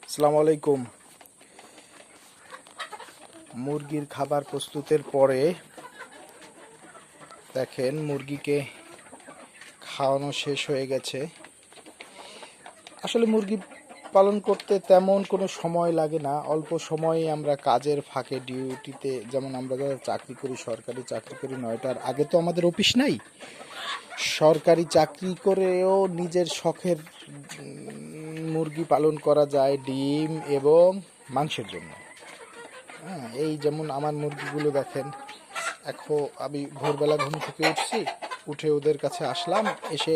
আসসালামু আলাইকুম। মুরগির খাবার প্রস্তুতের পরে দেখেন মুরগিকে খাওয়ানো শেষ হয়ে গেছে। আসলে মুরগি পালন করতে তেমন কোনো সময় লাগে না, অল্প সময়ে আমরা কাজের ফাঁকে ডিউটিতে, যেমন আমরা যারা চাকরি করি, সরকারি চাকরি করি, 9টার আগে তো আমাদের অফিস নাই। সরকারি চাকরি করেও নিজের শখের মুরগি পালন করা যায় ডিম এবং মাংসের জন্য। হ্যাঁ, এই যেমন আমার মুরগিগুলো দেখেন, এখন আমি ভোরবেলা ঘুম থেকে উঠছি, উঠে ওদের কাছে আসলাম, এসে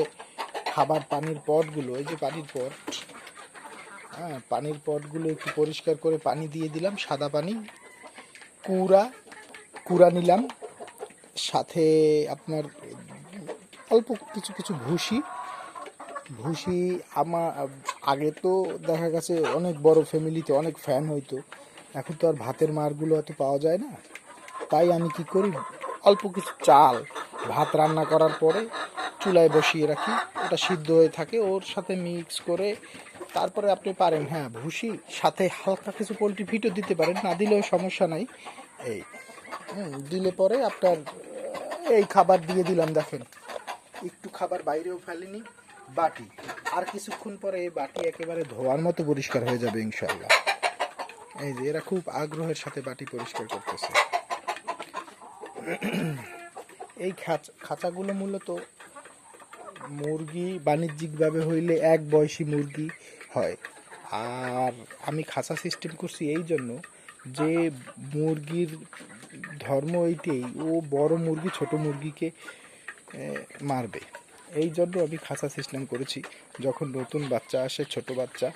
খাবার পানির পটগুলো, এই যে পানির পট, হ্যাঁ পানির পটগুলো একটু পরিষ্কার করে পানি দিয়ে দিলাম, সাদা পানি, কুড়া কুড়া নিলাম, সাথে আপনার অল্প কিছু কিছু ভুসি ভুসি আমার আগে তো দেখা গেছে অনেক বড় ফ্যামিলিতে অনেক ফ্যান হইতো, এখন তো আর ভাতের মারগুলো অত পাওয়া যায় না। তাই আমি কি করি, অল্প কিছু চাল ভাত রান্না করার পরে চুলায় বসিয়ে রাখি, ওটা সিদ্ধ হয়ে থাকে, ওর সাথে মিক্স করে তারপরে আপনি পারেন, হ্যাঁ ভুসি সাথে হালকা কিছু পোলট্রি ফিটও দিতে পারেন, না দিলেও সমস্যা নাই। এই দিলে পরে আপনার এই খাবার দিয়ে দিলাম, দেখেন একটু খাবার বাইরেও ফেলেনি, বাটি আর কিছুক্ষণ পরে এই বাটি একেবারে ধোয়ার মতো পরিষ্কার হয়ে যাবে ইনশাল্লাহ। এই যে এরা খুব আগ্রহের সাথে বাটি পরিষ্কার করতেছে। এই খাঁচাগুলো মূলত মুরগি বাণিজ্যিকভাবে হইলে এক বয়সী মুরগি হয়, আর আমি খাঁচা সিস্টেম করছি এই জন্য যে মুরগির ধর্ম এইটাই, ও বড় মুরগি ছোট মুরগিকে মারবে, এই জন্য আমি খাঁচা সিস্টেম করেছি। যখন নতুন বাচ্চা আসে, ছোট বাচ্চা,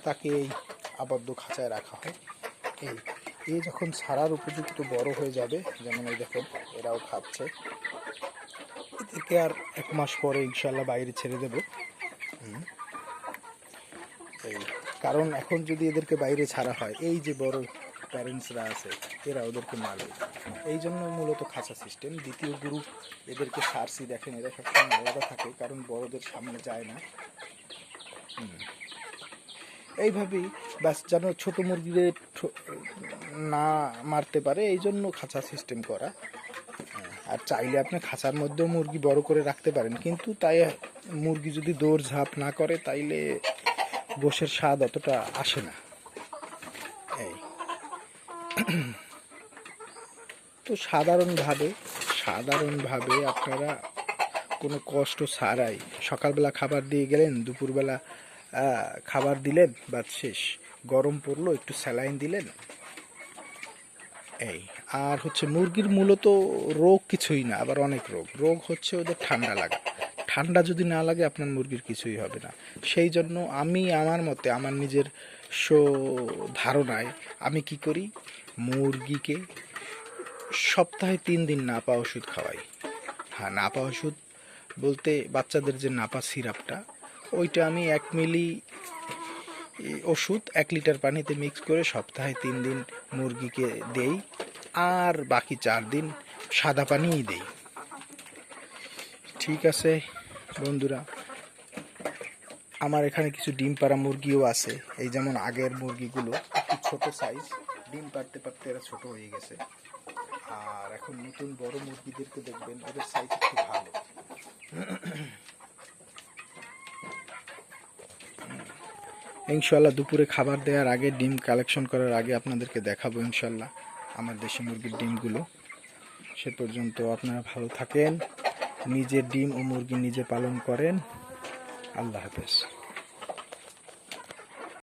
তাকে এই আবদ্ধ খাঁচায় রাখা হয়। এই যখন ছাড়ার উপযুক্ত বড় হয়ে যাবে, যেমন এই দেখুন এরাও খাচ্ছে, এদেরকে আর 1 মাস পরে ইনশাল্লাহ বাইরে ছেড়ে দেব। এই কারণ এখন যদি এদেরকে বাইরে ছাড়া হয়, এই যে বড় প্যারেন্টসরা আছে এরা ওদেরকে মারবে, এই জন্য মূলত খাঁচা সিস্টেম। দ্বিতীয় গ্রুপ এদেরকে ছাড়ছি, দেখেন এরা সবসময় আলাদা থাকে, কারণ বড়দের সামনে যায় না। এইভাবেই ব্যাস যেন ছোট মুরগিদের না মারতে পারে, এই জন্য খাঁচা সিস্টেম করা। আর চাইলে আপনি খাঁচার মধ্যেও মুরগি বড় করে রাখতে পারেন, কিন্তু তাই মুরগি যদি দৌড় ঝাঁপ না করে তাইলে গোশের স্বাদ অতটা আসে না। এই তো সাধারণভাবে আপনারা কোনো কষ্ট ছাড়াই সকালবেলা খাবার দিয়ে গেলেন, দুপুরবেলা খাবার দিলেন, বাদ শেষ, গরম পড়লো একটু স্যালাইন দিলেন। এই আর হচ্ছে মুরগির মূলত রোগ কিছুই না, আবার অনেক রোগ হচ্ছে ওদের ঠান্ডা লাগা। ঠান্ডা যদি না লাগে আপনার মুরগির কিছুই হবে না। সেই জন্য আমি আমার মতে, আমার নিজের ধারণায় আমি কি করি, মুরগিকে সপ্তাহে 3 দিন নাপা ওষুধ খাওয়াই। হ্যাঁ, নাপা ওষুধ বলতে বাচ্চাদের যে নাপা সিরাপটা, ওইটা আমি 1 মিলি ওষুধ 1 লিটার পানিতে মিক্স করে সপ্তাহে 3 দিন মুরগিকে দেই, আর বাকি 4 দিন সাদা পানিই দেই। ঠিক আছে বন্ধুরা, আমার এখানে কিছু ডিম পাড়া মুরগিও আছে, এই যেমন আগের মুরগিগুলো একটু ছোট সাইজ, ডিম পাড়তে পারতে এরা ছোট হয়ে গেছে। আর এখন নতুন বড় মুরগিদেরকে দেখবেন, ওদের সাইজ একটু ভালো। ইনশাল্লাহ দুপুরে খাবার দেওয়ার আগে, ডিম কালেকশন করার আগে আপনাদেরকে দেখাবো ইনশাল্লাহ আমার দেশি মুরগির ডিমগুলো। সে পর্যন্ত আপনারা ভালো থাকেন, নিজের ডিম ও মুরগি নিজে পালন করেন। আল্লাহ হাফেজ।